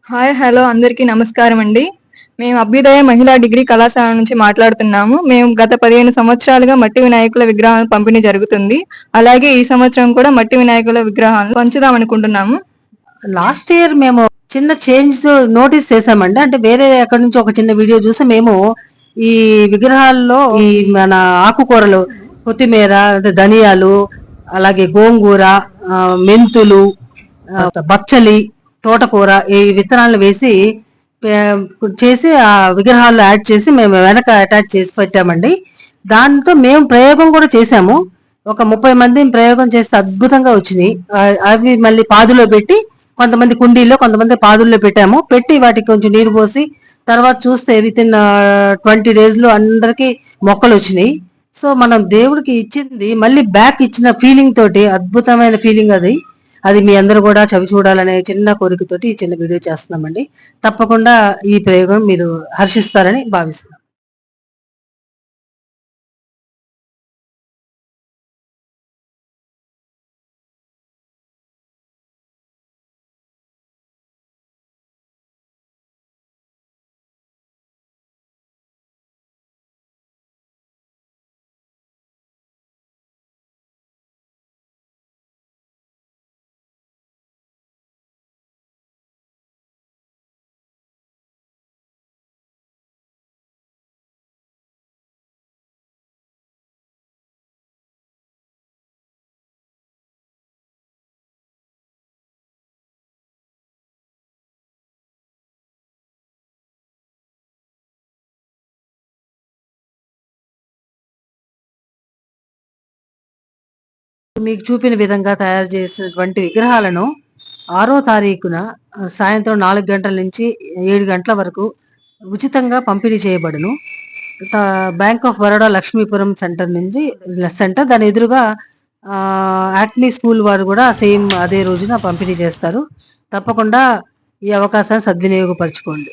Hi hello అందరికీ నమస్కారం అండి. మేము అభ్యుదయ మహిళా డిగ్రీ కళాశాల నుంచి మాట్లాడుతున్నాము. మేము గత 15 సంవత్సరాలుగా మట్టి వినాయకుల విగ్రహాలు పంపిణీ జరుగుతుంది. అలాగే ఈ సంవత్సరం కూడా మట్టి వినాయకుల విగ్రహాలను పంచుదాం అనుకుంటున్నాము. లాస్ట్ ఇయర్ మేము చిన్న చేంజ్ నోటీస్ చేసామండి. అంటే వేరే ఎక్కడి నుంచి ఒక చిన్న వీడియో చూసి మేము ఈ విగ్రహాల్లో ఈ మన ఆకుకూరలు, కొత్తిమీర, ధనియాలు, అలాగే గోంగూర, మెంతులు, బచ్చలి, తోటకూర ఈ విత్తనాలను వేసి చేసి ఆ విగ్రహాల్లో యాడ్ చేసి మేము వెనక అటాచ్ చేసి పెట్టామండి. దాంతో మేము ప్రయోగం కూడా చేసాము. ఒక 30 మంది ప్రయోగం చేస్తే అద్భుతంగా వచ్చినాయి. అవి మళ్ళీ పాదులో పెట్టి కొంతమంది కుండీల్లో, కొంతమంది పాదుల్లో పెట్టాము. పెట్టి వాటికి కొంచెం నీరు పోసి తర్వాత చూస్తే విత్ ఇన్ 20 days లో అందరికి మొక్కలు వచ్చినాయి. సో మనం దేవుడికి ఇచ్చింది మళ్ళీ బ్యాక్ ఇచ్చిన ఫీలింగ్ తోటి అద్భుతమైన ఫీలింగ్ అది. అది మీ అందరూ కూడా చవి చూడాలనే చిన్న కోరికతోటి ఈ చిన్న వీడియో చేస్తున్నామండి. తప్పకుండా ఈ ప్రయోగం మీరు హర్షిస్తారని భావిస్తున్నాం. మీకు చూపిన విధంగా తయారు చేసినటువంటి విగ్రహాలను 6వ తారీఖున సాయంత్రం 4 గంటల నుంచి 7 గంటల వరకు ఉచితంగా పంపిణీ చేయబడును. Bank of Baroda Lakshmipuram centre దాని ఎదురుగా యాక్మీ స్కూల్ వారు కూడా సేమ్ అదే రోజున పంపిణీ చేస్తారు. తప్పకుండా ఈ అవకాశాన్ని సద్వినియోగపరచుకోండి.